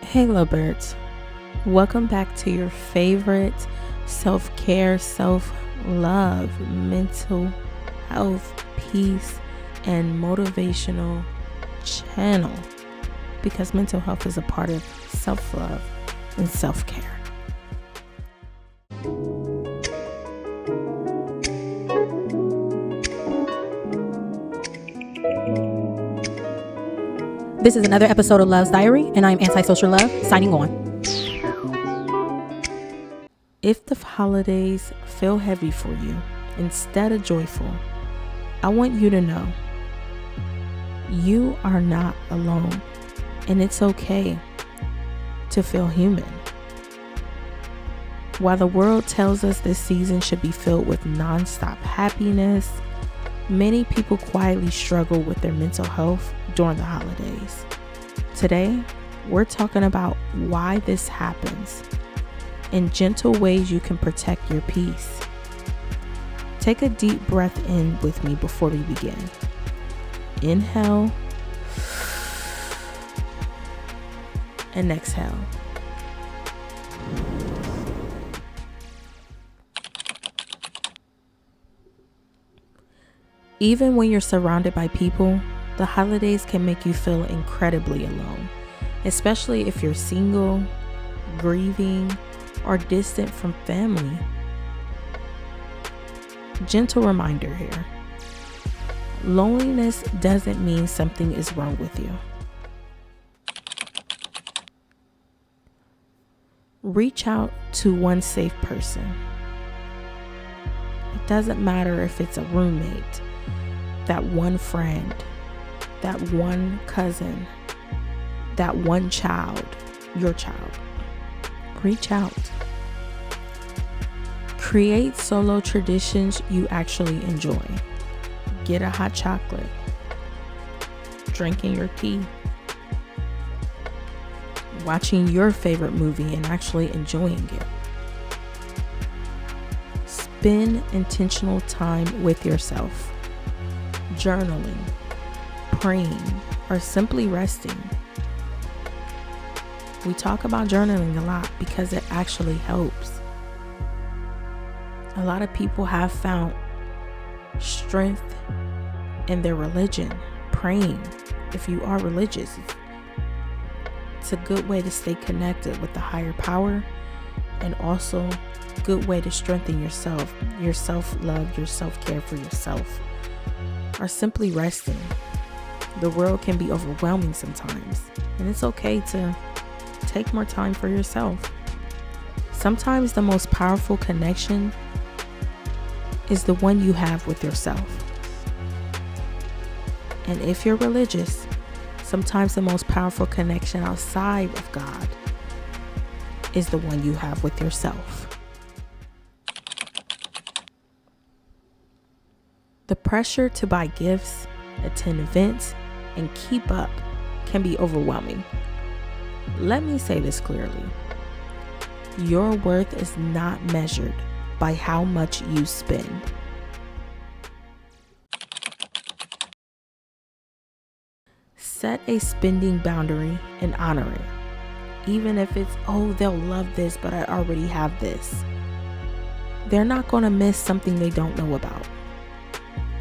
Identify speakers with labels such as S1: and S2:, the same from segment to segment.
S1: Hey lovebirds, welcome back to your favorite self-care, self-love, mental health, peace, and motivational channel, because mental health is a part of self-love and self-care.
S2: This is another episode of Love's Diary, and I'm Antisocial Love, signing on.
S1: If the holidays feel heavy for you instead of joyful, I want you to know you are not alone, and it's okay to feel human. While the world tells us this season should be filled with nonstop happiness, many people quietly struggle with their mental health during the holidays. Today, we're talking about why this happens and gentle ways you can protect your peace. Take a deep breath in with me before we begin. Inhale and exhale. Even when you're surrounded by people, the holidays can make you feel incredibly alone, especially if you're single, grieving, or distant from family. Gentle reminder here. Loneliness doesn't mean something is wrong with you. Reach out to one safe person. It doesn't matter if it's a roommate, that one friend, that one cousin, that one child, your child. Reach out. Create solo traditions you actually enjoy. Get a hot chocolate. Drinking your tea. Watching your favorite movie and actually enjoying it. Spend intentional time with yourself. Journaling, praying, or simply resting. We talk about journaling a lot because it actually helps. A lot of people have found strength in their religion, praying. If you are religious, it's a good way to stay connected with the higher power, and also a good way to strengthen yourself, your self-love, your self-care for yourself. Or simply resting. The world can be overwhelming sometimes, and it's okay to take more time for yourself. Sometimes the most powerful connection is the one you have with yourself. And if you're religious, sometimes the most powerful connection outside of God is the one you have with yourself. The pressure to buy gifts, attend events, and keep up can be overwhelming. Let me say this clearly. Your worth is not measured by how much you spend. Set a spending boundary and honor it. Even if it's, they'll love this, but I already have this. They're not going to miss something they don't know about.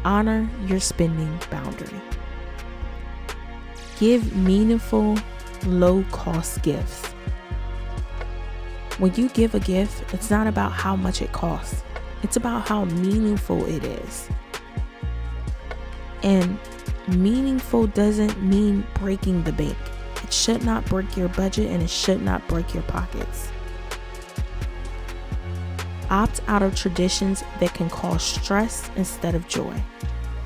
S1: Honor your spending boundary. Give meaningful, low-cost gifts. When you give a gift, it's not about how much it costs. It's about how meaningful it is. And meaningful doesn't mean breaking the bank. It should not break your budget, and it should not break your pockets. Opt out of traditions that can cause stress instead of joy.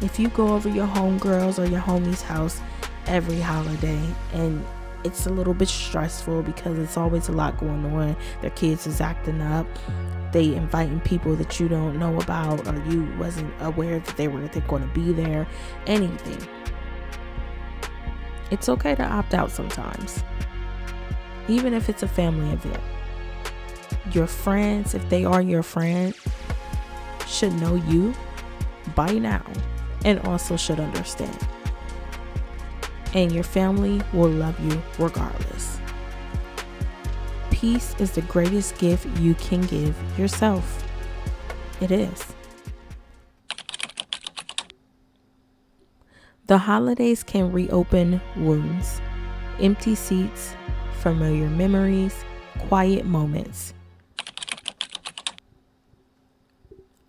S1: If you go over your homegirls or your homie's house every holiday and it's a little bit stressful because it's always a lot going on, their kids is acting up, they inviting people that you don't know about, or you wasn't aware that they're going to be there, anything. It's okay to opt out sometimes, even if it's a family event. Your friends, if they are your friend, should know you by now and also should understand. And your family will love you regardless. Peace is the greatest gift you can give yourself. It is. The holidays can reopen wounds, empty seats, familiar memories, quiet moments.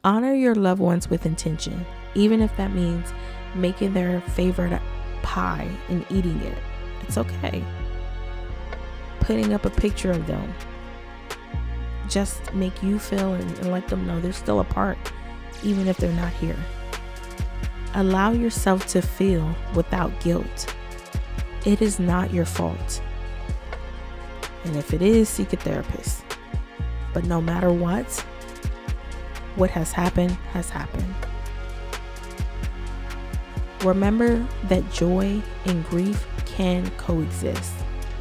S1: Honor your loved ones with intention, even if that means making their favorite pie and eating it. It's okay. Putting up a picture of them. Just make you feel and let them know they're still a part, even if they're not here. Allow yourself to feel without guilt. It is not your fault. And if it is, seek a therapist. But no matter what has happened has happened. Remember that joy and grief can coexist.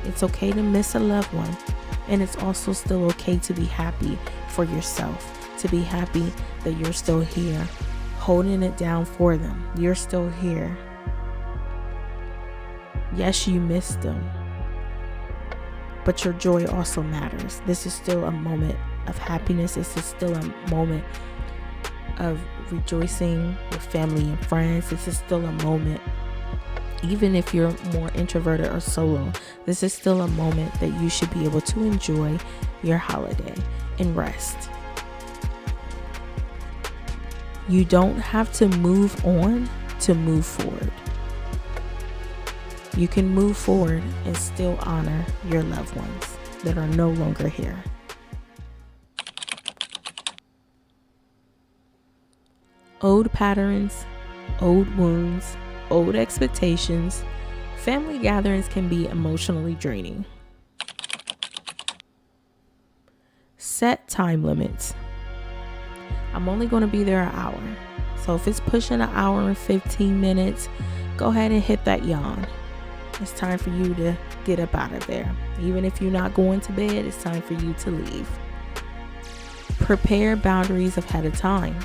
S1: It's okay to miss a loved one, and it's also still okay to be happy for yourself, to be happy that you're still here, holding it down for them. You're still here. Yes, you missed them, but your joy also matters. This is still a moment of happiness. This is still a moment of rejoicing with family and friends. This is still a moment, even if you're more introverted or solo, this is still a moment that you should be able to enjoy your holiday and rest. You don't have to move on to move forward. You can move forward and still honor your loved ones that are no longer here. Old patterns, old wounds, old expectations. Family gatherings can be emotionally draining. Set time limits. I'm only going to be there an hour. So if it's pushing an hour and 15 minutes, go ahead and hit that yawn. It's time for you to get up out of there. Even if you're not going to bed, it's time for you to leave. Prepare boundaries ahead of time,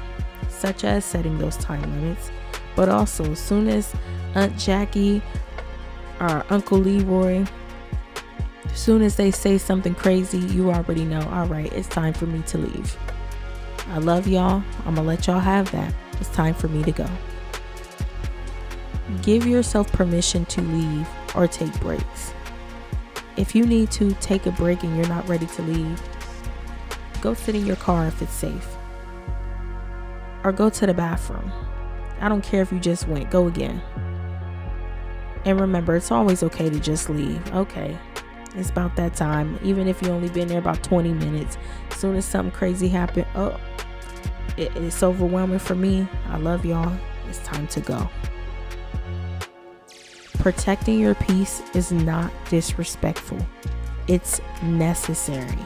S1: such as setting those time limits. But also, as soon as Aunt Jackie or Uncle Leroy, as soon as they say something crazy, you already know, all right, it's time for me to leave. I love y'all. I'm going to let y'all have that. It's time for me to go. Give yourself permission to leave or take breaks. If you need to take a break and you're not ready to leave, go sit in your car if it's safe. Or go to the bathroom. I don't care if you just went, go again. And remember, it's always okay to just leave. Okay, it's about that time. Even if you only been there about 20 minutes, as soon as something crazy happened, it's overwhelming for me. I love y'all. It's time to go. Protecting your peace is not disrespectful. It's necessary.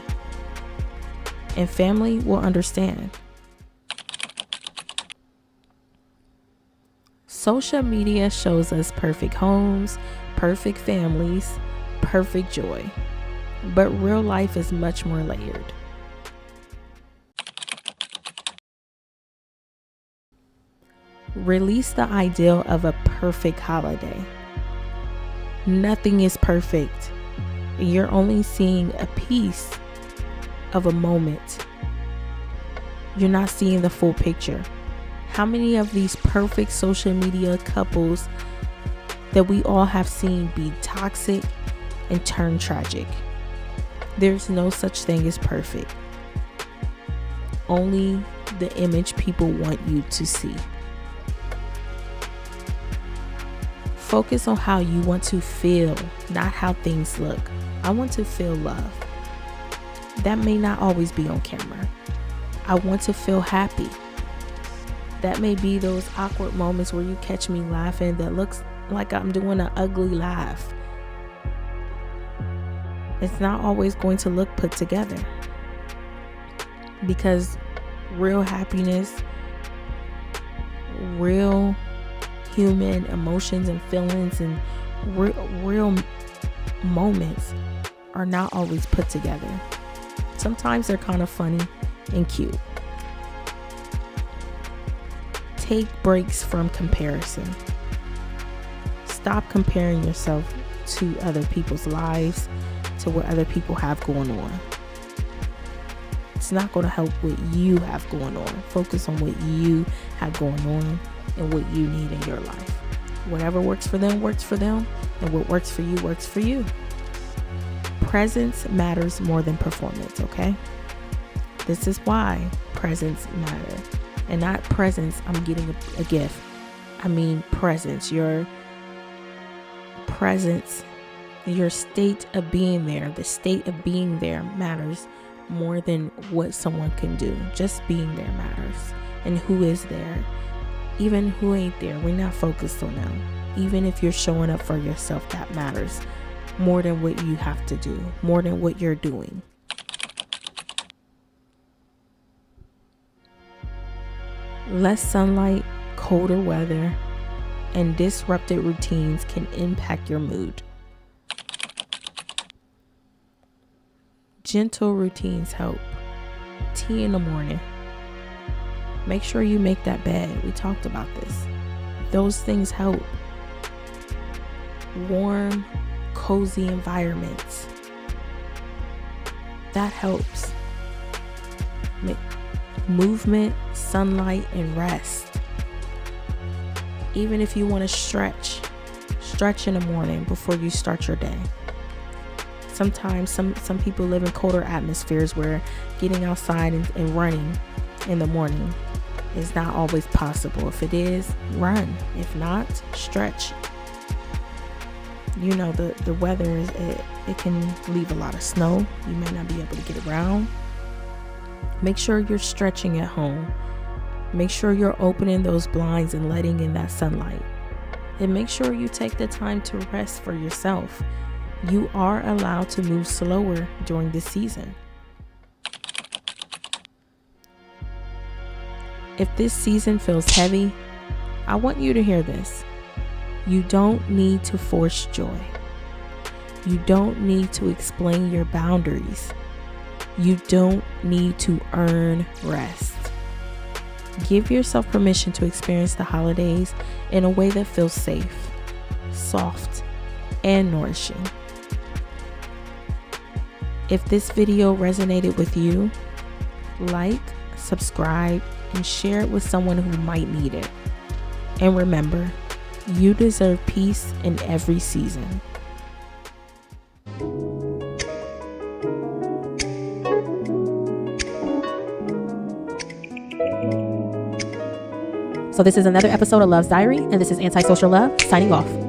S1: And family will understand. Social media shows us perfect homes, perfect families, perfect joy. But real life is much more layered. Release the ideal of a perfect holiday. Nothing is perfect. You're only seeing a piece of a moment. You're not seeing the full picture. How many of these perfect social media couples that we all have seen be toxic and turn tragic? There's no such thing as perfect. Only the image people want you to see. Focus on how you want to feel, not how things look. I want to feel love. That may not always be on camera. I want to feel happy. That may be those awkward moments where you catch me laughing that looks like I'm doing an ugly laugh. It's not always going to look put together. Because real happiness, real human emotions and feelings and real moments are not always put together. Sometimes they're kind of funny and cute. Take breaks from comparison. Stop comparing yourself to other people's lives, to what other people have going on. It's not going to help what you have going on. Focus on what you have going on and what you need in your life. Whatever works for them, and what works for you, works for you. Presence matters more than performance, okay? This is why presence matters. And not presence, I'm getting a gift. I mean presence. Your presence, your state of being there, the state of being there matters more than what someone can do. Just being there matters. And who is there. Even who ain't there, we're not focused on them. Even if you're showing up for yourself, that matters more than what you have to do, more than what you're doing. Less sunlight, colder weather, and disrupted routines can impact your mood. Gentle routines help. Tea in the morning. Make sure you make that bed. We talked about this. Those things help. Warm, cozy environments. That helps. Movement, sunlight, and rest. Even if you want to stretch in the morning before you start your day. Sometimes some people live in colder atmospheres where getting outside and running in the morning is not always possible. If it is, run. If not, stretch. You know, the weather is it can leave a lot of snow. You may not be able to get around. Make sure you're stretching at home. Make sure you're opening those blinds and letting in that sunlight. And make sure you take the time to rest for yourself. You are allowed to move slower during this season. If this season feels heavy, I want you to hear this. You don't need to force joy. You don't need to explain your boundaries. You don't need to earn rest. Give yourself permission to experience the holidays in a way that feels safe, soft, and nourishing. If this video resonated with you, like, subscribe, and share it with someone who might need it. And remember, you deserve peace in every season.
S2: So this is another episode of Love's Diary, and this is Antisocial Love signing off.